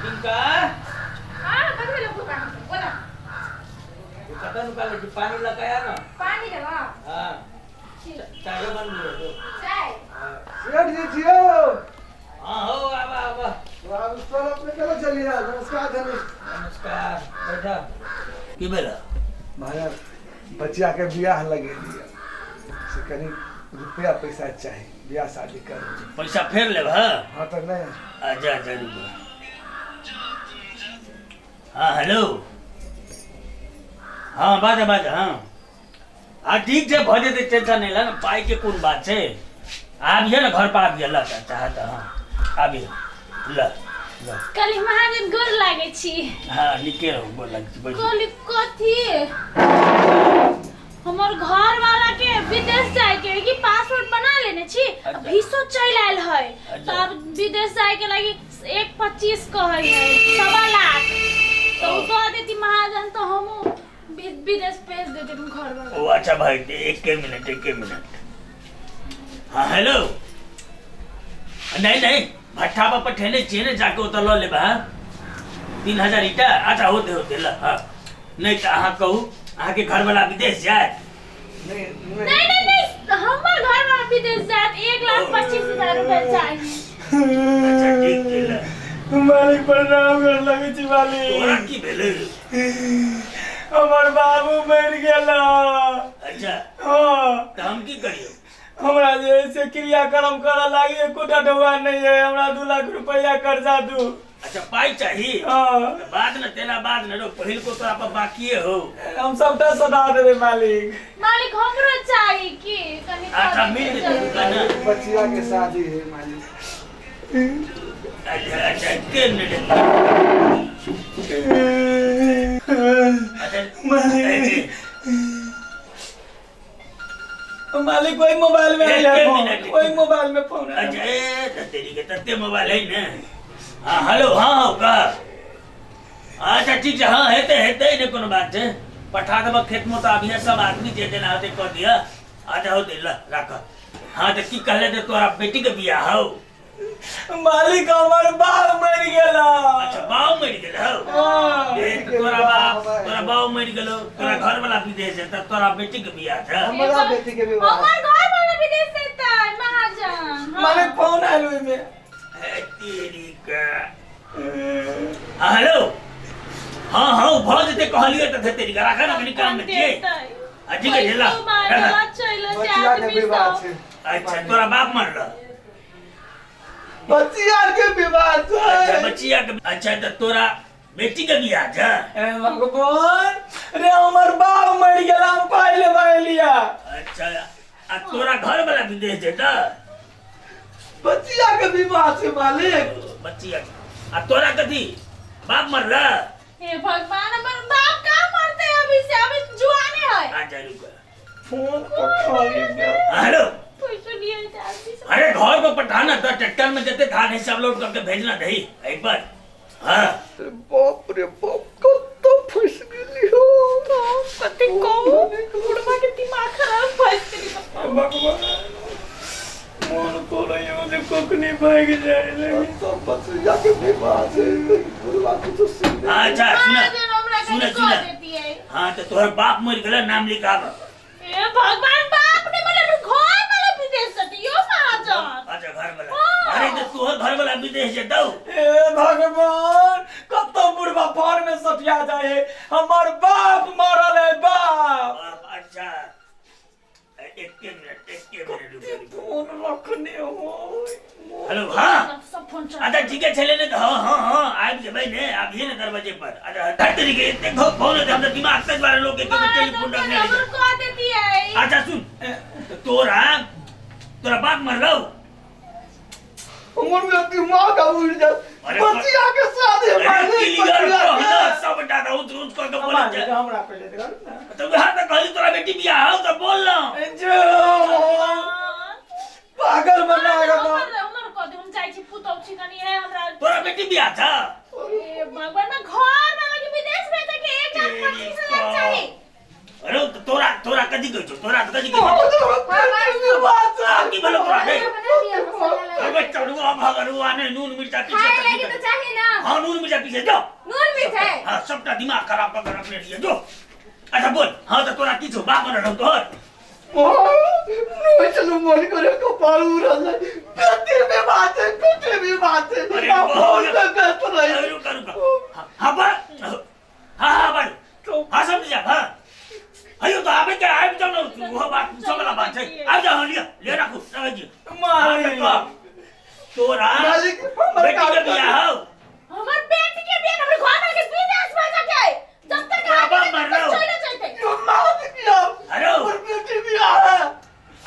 टिंका हाँ कधी लोक पाणी बोला कथा निकाले की पानी लगाया ना पाणी देवा हाँ चाय बन गया तो चाय सेठ जी जियो हाँ हो आवा आवा सर अपने कहाँ चलिए नमस्कार धनुष नमस्कार बैठा की बेला माया बच्चिया के ब्याह लगे दिया से कहीं रुपया पैसा चाहिए ब्याह शादी कर पैसा फेर ले हाँ हाँ तो नहीं आजा आजा रुको हाँ हेलो हाँ बाजा बाजा हाँ हाँ ठीक है भजे तो टेंशन नहीं ला ना पाई के कौन बात है आबिए ना घर पर आबिए ला चाहता हाँ आबिए ला ला कली महाजन गोर लागे छी हाँ निके रहो बोल लग बैठ कली कथी हमर घर वाला के विदेश जाए के कि पासपोर्ट बना लेने छी अच्छा। वीसो चल आयल है अच्छा। तब विदेश जाए के लगी 1.25 कहै है 1.25 लाख तो उ कह देती महाजन तो हम विदेश भेज देते तुम घर वाला ओ अच्छा भाई एक के मिनट हाँ हेलो नहीं नहीं भट्ठा पर पठेने चेने जाके उतर लो ले बा 3000 ईटा अच्छा होते ला हाँ नहीं तो अहाँ कहू अहाँ के घर वाला विदेश जाए नहीं नहीं हमर घर वाला विदेश जाए 1,25,000 रुपए चाहिए अच्छा ठीक है ला मालिक प्रणाम कर लगे छी मालिक तोरा की भेले हमर बाबू मर गेला अच्छा हाँ तो हम की करियो हमरा जे से क्रियाक्रम करऽ लागी एकोटा ढौआ नहीं है हमरा 2 लाख रुपया कर्जा दू अच्छा पाई चाहिए हाँ तो बाद न तेरा बाद न रो पहिल को तोरा पर बाकी हो हम सबटा सदा देबे मालिक मालिक हमरो चाहिए कि कनी अच्छा मिल जेतै दुकान बच्चिया के शादी है मालिक अच्छा के मिनट अच्छा मालिक कोई मोबाइल में एक मिनट। कोई मोबाइल में फोन है अच्छा तेरी के तत्ते मोबाइल है ना हाँ हेलो हाँ का अच्छा ठीक है हाँ हेते ने कोनो बात है पठा देब खेत में तो अभी सब आदमी जे देना होते कह दिया अच्छा हो दे ला रख हाँ तो की कहले तो तोरा बेटी के बियाह हो मालिक हमर बाप मर गेला अच्छा बाऊ मर गेल हो तोरा बाऊ मर गेलो तोरा घर वाला विदेश है त तोरा बेटी के बियाह था हमरा बेटी के विवाह हमर घर वाला विदेश से त महाजन मालिक फोन आइल ओइ में तेरी का हेलो हाँ हाँ भऽ जेते कहलिए त तेरी का रखा ना कनी काम में छिए ठीक है ला बच्चिया के विवाह छै अच्छा तोरा बाप मरल बच्चिया के विवाह छै अच्छा बच्चिया के अच्छा त तोरा बेटी के बियाह था ए भगवान रे हमर बाप मर गेला हम पाइ लेबै लिया अच्छा आ तोरा घर वाला विदेश है त बच्चिया के विवाह छै मालिक बच्चिया आ तोरा कथी बाप मरल हे भगवान हमर बाप का मरते अभी से अभी जुआने है अच्छा रुक फोन पर खाली में हेलो पैसा लिए आदमी से अरे घर को पठाना था ट्रैक्टर में जते था नहीं सब लोड करके भेजना दही एक बार हाँ बाप रे बाप कतो फंस गेली हो कते को बुढ़वा के दिमाग खराब फंस गई भगवान मन को रहियो जे कोकनी भाग जाए लगे तो बच्चिया के विवाह छै बुढ़वा कुछ सुन अच्छा महाजन हमरा सुना के सुना कह देती है हाँ तो तोहर बाप मर गया नाम लिखा हे भगवान बाप ने मतलब घर वाला विदेश से दियो महाजन अच्छा घर वाला अरे तो तोहर घर वाला विदेश जे दऊ ए भगवान कतो बुढ़वा फोन में सटिया जाए हमर बाप मरल है बाप अच्छा एक मिनट फोन रखने हो हेलो हाँ सब फोन चल अच्छा ठीक है चले ने तो हाँ हाँ हाँ आबि जेबै ने आबिए ने दरवाजे पर अच्छा धर तरीके देखो फोन है हमरा दिमाग तक वाले लोग के टेलीफोन रखने हमर कह देती है अच्छा सुन तोरा बाप मर रहो हमर में दिमाग उड़ जा बच्चिया के शादी सब डाटा उठ कर के बोल जा हमरा पहले कर तो हां तो कहली तोरा बेटी बियाह हो तो बोल ना जो पागल बनाएगा तो हमर कह दे हम जाई छी पुतौ छी कनी है हमरा तोरा बेटी बियाह था ए भगवान ना घर वाला के विदेश भेजे के 1,25,000 चाहिए अरे तो तोरा तोरा कदी गयो तोरा कदी गयो की बोलो तोरा रे अबे चढ़ुआ भगवान ने नून मिर्चा पीछे खाए लगी तो चाहिए ना हां नून मिर्चा पीछे जो नून मिर्चा हां सबका दिमाग खराब कर अपने लिए जो अच्छा बोल हां तो तोरा की छो बाप न रहो तोर रोज चलो मन करे को पालू रहा पेटे में बात है अरे बहुत तक तो नहीं रुक हां बा हां बा हां समझ जा हां अयो तो आबे के आबे जाओ न वो बात सबला बात है आ जा ले रखो समझ मालिक तोरा मालिक बेटी के बियाह हो हमर बेटी के बियाह हमरे घर में के विदेश में जाके जब तक बाबा मर रहा चले जाते तो मालिक क्या हेलो और बेटी भी आ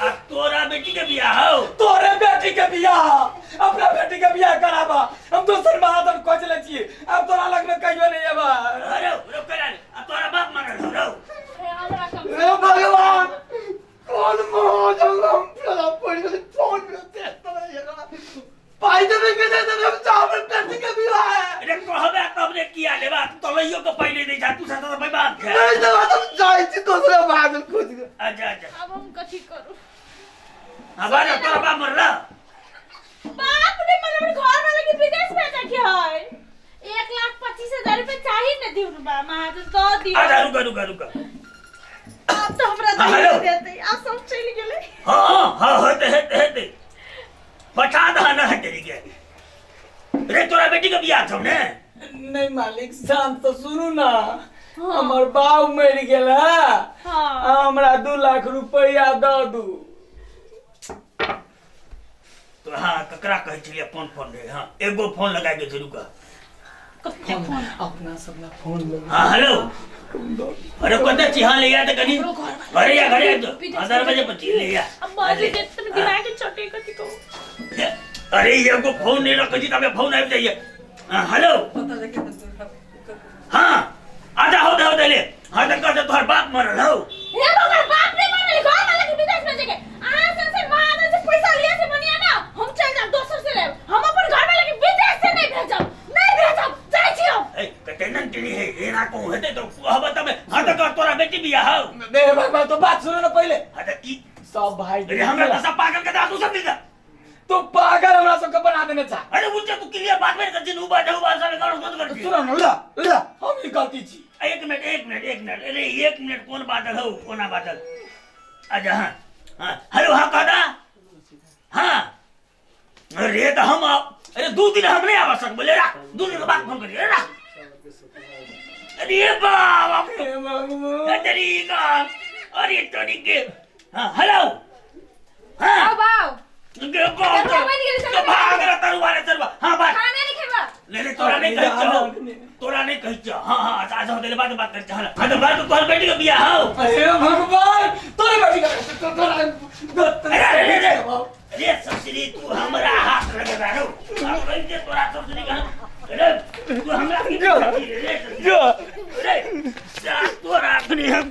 आ तोरा बेटी के बियाह हो तोरे बेटी के बियाह अपना बेटी के बियाह कराबा हम दोसर महादन खोज ले छिए अब तोरा लग में कहियो नहीं है बा अरे रुक करा आ तोरा बाप मर रहो हमरा कम हे भगवान कौन महादन हम पड़ा पड़ गए फोन में देखता रहेगा पाई देवे के दे देवे चावल बेटी के बियाह है अरे कहबे तब रे किया लेबा तो लइयो के पहले दे जा तू साथ तो भाई बात है नहीं देवा तुम जाई थी दूसरा महादन खोज के आजा आजा अब हम कथी करू हमारा तोरा बाप मर रहा बाप रे मतलब घर वाले के विदेश में जाके है 1,25,000 रुपए चाहिए न दिउ बा महाजन तो दियो आजा रुक अब तो हमरा हेलो। दे देते आप सब चल गेले हां हेते बता दा ना तेरी के रे तोरा बेटी के बियाह छौ ने नहीं मालिक शांत तो सुनू ना हमर बाऊ मर गेल हां हमरा 2 लाख रुपया द दू तो हाँ ककरा कहे छलिए फोन रे हाँ एगो फोन लगा के जरूर का फोन अपना सबला फोन लगा हाँ हेलो अरे कते चिहा ले गया त कनी घरे या तो 10 बजे पची ले गया अब बाजी जे तुम दिमाग के छोटे कथी को अरे एगो फोन नहीं रख जी तबे फोन आ जाइए हाँ हेलो पता लगे हाँ आजा हो दे ले हाँ तो कहते तोहर बाप मरल हो हे मगर बाप रे मरल घर वाले के विदेश में जाके से महाजन से पैसा लिए से बनिया ना हम चल जा दोसर से ले हम अपन घर वाले के विदेश से नहीं भेजब जाई छी हम ए कतेनन टिनी है ए ना को हेते तो अब तबे हाँ तो कह तोरा बेटी बियाह हो दे भगवान तो बात सुनो ना पहले हाँ तो की सब भाई अरे हमरा तो सब पागल के तू सब दिखा तो पागल हमरा सबके बना देने चाह अरे उनसे तू क्लियर बात में कर जिन उबा जाऊ बात सारे गाँव बंद कर सुनो ना ला हम ही गलती छी एक मिनट अरे 1 मिनट कौन बादल हो कोना बादल आजा हाँ हेलो हाँ कादा हाँ अरे तो हम अरे 2 दिन हम नहीं आ सकते बोले रख 2 दिन के बाद फोन करिए रख अरे बाबा हे भगवान तरीका अरे तरीके हाँ हेलो हाँ बाऊ के बात तो भाग रहा तरु वाले तरु हाँ बात खाना नहीं खेबा ले तोरा नहीं कही हाँ आज होते बात कर हाँ तो बात तो तोहर बेटी के बियाह हो हे भगवान तोरे बेटी का तोरा अरे ससुरी तू हमरा हाथ लगा रहो तोरा ससुरी का अरे तू हमरा की अरे तोरा अपनी हम